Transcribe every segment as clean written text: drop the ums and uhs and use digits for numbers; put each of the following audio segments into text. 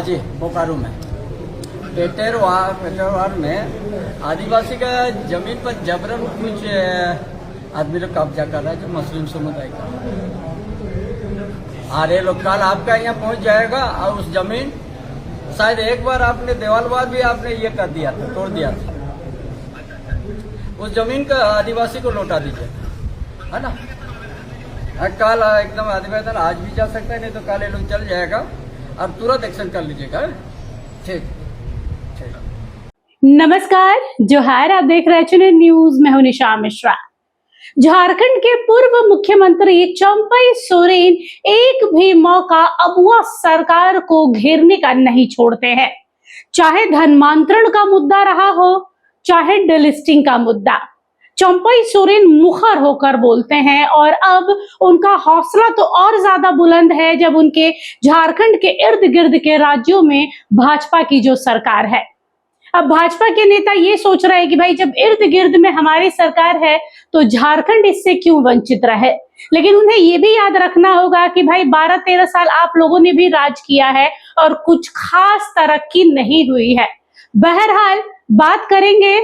जी बोकारो में पेटरवार में आदिवासी का जमीन पर जबरन कुछ आदमी लोग कब्जा कर रहा है, जो मुस्लिम समुदाय का। अरे लोग कल आपका यहाँ पहुंच जाएगा और उस जमीन शायद एक बार आपने देवालवाद भी आपने ये कर दिया था, तोड़ दिया था। उस जमीन का आदिवासी को लौटा दीजिए, है ना। कल एकदम आदिवासी आज भी जा सकता है, नहीं तो कल ये लोग चल जाएगा और तुरंत एक्शन कर लीजिएगा। ठीक ठीक। नमस्कार, जोहार। आप देख रहे हैं न्यूज। मैं हूं निशा मिश्रा। झारखंड के पूर्व मुख्यमंत्री चंपई सोरेन एक भी मौका अबुआ सरकार को घेरने का नहीं छोड़ते हैं, चाहे धर्मांतरण का मुद्दा रहा हो, चाहे डिलिस्टिंग का मुद्दा। चंपई सोरेन मुखर होकर बोलते हैं और अब उनका हौसला तो और ज्यादा बुलंद है जब उनके झारखंड के इर्द गिर्द के राज्यों में भाजपा की जो सरकार है। अब भाजपा के नेता ये सोच रहे हैं कि भाई जब इर्द गिर्द में हमारी सरकार है तो झारखंड इससे क्यों वंचित रहे। लेकिन उन्हें ये भी याद रखना होगा कि भाई 12-13 साल आप लोगों ने भी राज किया है और कुछ खास तरक्की नहीं हुई है। बहरहाल बात करेंगे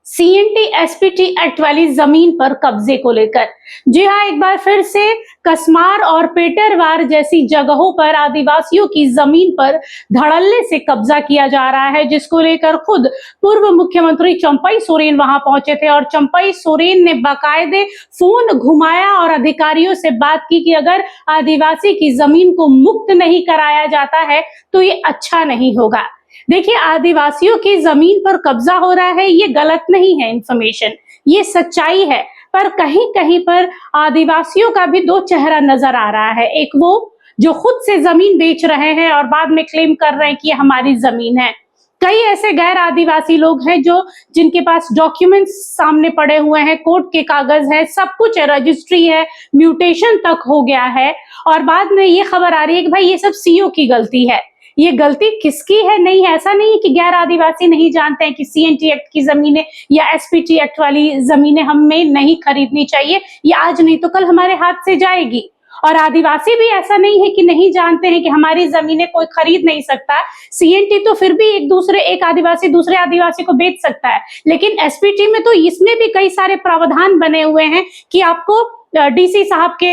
CNT SPT एक्ट वाली जमीन पर कब्जे को लेकर। जी हाँ, एक बार फिर से कसमार और पेटरवार जैसी जगहों पर आदिवासियों की जमीन पर धड़ल्ले से कब्जा किया जा रहा है, जिसको लेकर खुद पूर्व मुख्यमंत्री चंपई सोरेन वहां पहुंचे थे और चंपई सोरेन ने बाकायदे फोन घुमाया और अधिकारियों से बात की कि अगर आदिवासी की जमीन को मुक्त नहीं कराया जाता है तो ये अच्छा नहीं होगा। देखिए, आदिवासियों की जमीन पर कब्जा हो रहा है, ये गलत नहीं है इंफॉर्मेशन, ये सच्चाई है। पर कहीं कहीं पर आदिवासियों का भी दो चेहरा नजर आ रहा है। एक वो जो खुद से जमीन बेच रहे हैं और बाद में क्लेम कर रहे हैं कि ये हमारी जमीन है। कई ऐसे गैर आदिवासी लोग हैं जो जिनके पास डॉक्यूमेंट्स सामने पड़े हुए हैं, कोर्ट के कागज है, सब कुछ है, रजिस्ट्री है, म्यूटेशन तक हो गया है और बाद में ये खबर आ रही है कि भाई ये सब सीओ की गलती है। ये गलती किसकी है? नहीं, ऐसा नहीं है कि गैर आदिवासी नहीं जानते हैं कि CNT एक्ट की जमीनें या SPT एक्ट वाली जमीनें हमें नहीं खरीदनी चाहिए, ये आज नहीं तो कल हमारे हाथ से जाएगी। और आदिवासी भी ऐसा नहीं है कि नहीं जानते हैं कि हमारी जमीनें कोई खरीद नहीं सकता। CNT तो फिर भी एक आदिवासी दूसरे आदिवासी को बेच सकता है, लेकिन SPT में तो इसमें भी कई सारे प्रावधान बने हुए हैं कि आपको DC साहब के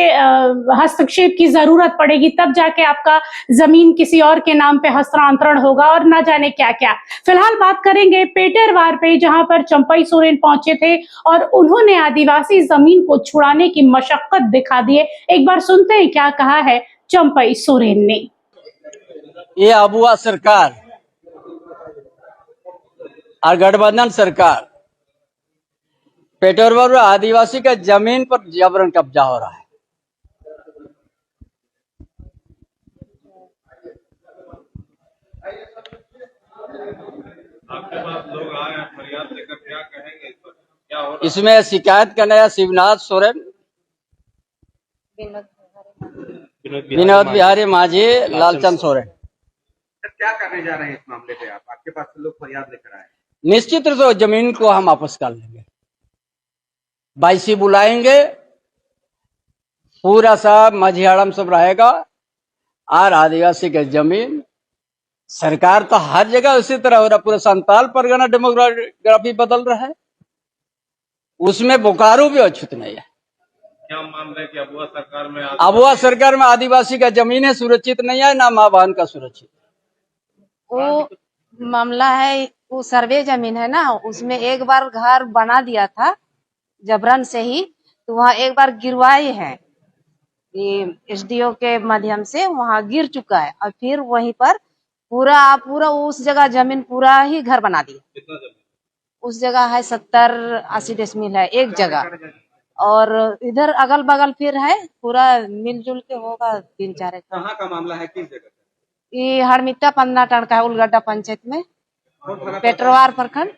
हस्तक्षेप की जरूरत पड़ेगी, तब जाके आपका जमीन किसी और के नाम पे हस्तांतरण होगा और ना जाने क्या क्या। फिलहाल बात करेंगे पेटरवार पे, जहां पर चंपई सोरेन पहुंचे थे और उन्होंने आदिवासी जमीन को छुड़ाने की मशक्कत दिखा दी है। एक बार सुनते हैं क्या कहा है चंपई सोरेन ने। ये अबुआ सरकार और गठबंधन सरकार पेटरवार में आदिवासी का जमीन पर जबरन कब्जा हो रहा है। आपके पास लोग आए हैं फरियाद लेकर, क्या कहेंगे इस पर? क्या हो रहा है? इसमें शिकायत करने आया शिवनाथ सोरेन, विनोद बिहारी माझी, लालचंद सोरेन। क्या करने जा रहे हैं इस मामले पे? आपके पास लोग फरियाद लेकर आए हैं। निश्चित रूप से जमीन को हम वापस कर लेंगे, 22 बुलाएंगे, पूरा सब मझियाड़म सब रहेगा और आदिवासी की जमीन सरकार तो हर जगह उसी तरह हो रहा। पूरा संताल परगना डेमोग्राफी बदल रहा है, उसमें बोकारो भी अछूत नहीं है। क्या मान रहे हैं कि अबुआ सरकार में आदिवासी का जमीन सुरक्षित नहीं है, ना माँ बहन का सुरक्षित। वो मामला है, वो सर्वे जमीन है ना, उसमें एक बार घर बना दिया था जबरन से ही, तो वहाँ एक बार गिरवाए हैं, ये SDO के माध्यम से वहाँ गिर चुका है और फिर वहीं पर पूरा उस जगह जमीन पूरा ही घर बना दिया। कितना जमीन? उस जगह है 70-80 डेसिमिल है एक जगह, और इधर अगल बगल फिर है पूरा मिलजुल के होगा 3-4 एकड़। कहाँ का मामला है, किस जगह? ये हड़मिट्टा पन्नाटाड़ का है, उलगड्डा पंचायत में, पेटरवार प्रखंड,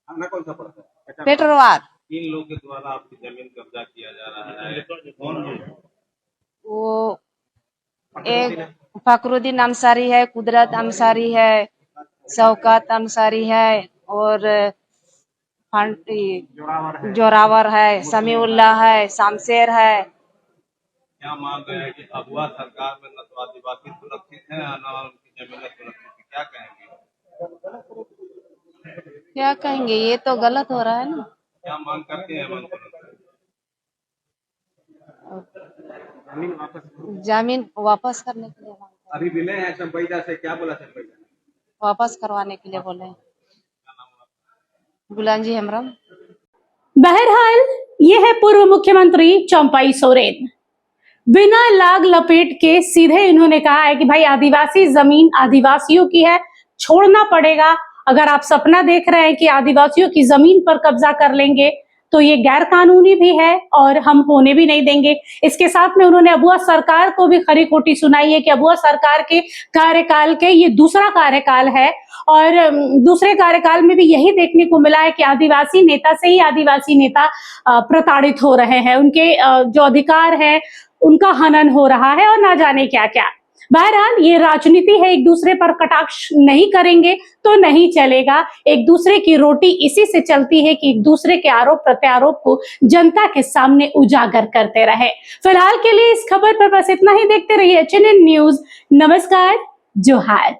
कौन सा पड़ता है? पेटरवार। इन लोगों के द्वारा आपकी जमीन कब्जा किया जा रहा है, कौन लोग? वो एक फकरुद्दीन अंसारी है, कुदरत अंसारी है, शौकत अंसारी है और जोरावर है, समीउल्लाह है, शामशेर है। क्या मांग रहे हैं कि अबुआ सरकार में न तो आदिवासी सुरक्षित है, न क्या कहेंगे? क्या कहेंगे, ये तो गलत हो रहा है ना। क्या मांग करते हैं हेमंत सोरेन से? जमीन वापस जमीन वापस करने के लिए मांग रहे हैं। अभी मिले हैं चंपैदा से, क्या बोला चंपैदा ने? वापस करवाने के लिए बोले हैं। गुलांजी हेम्ब्रम। बहरहाल ये है पूर्व मुख्यमंत्री चंपई सोरेन। बिना लाग लपेट के सीधे इन्होंने कहा है कि भाई आदिवासी जमीन आदिवासियों की है, छोड़ना पड़ेगा। अगर आप सपना देख रहे हैं कि आदिवासियों की जमीन पर कब्जा कर लेंगे तो ये गैर कानूनी भी है और हम होने भी नहीं देंगे। इसके साथ में उन्होंने अबुआ सरकार को भी खरी खोटी सुनाई है कि अबुआ सरकार के कार्यकाल के ये दूसरा कार्यकाल है और दूसरे कार्यकाल में भी यही देखने को मिला है कि आदिवासी नेता से ही आदिवासी नेता प्रताड़ित हो रहे हैं, उनके जो अधिकार है उनका हनन हो रहा है और ना जाने क्या क्या। बहरहाल ये राजनीति है, एक दूसरे पर कटाक्ष नहीं करेंगे तो नहीं चलेगा। एक दूसरे की रोटी इसी से चलती है कि एक दूसरे के आरोप प्रत्यारोप को जनता के सामने उजागर करते रहे। फिलहाल के लिए इस खबर पर बस इतना ही। देखते रहिए HNN न्यूज। नमस्कार, जोहार।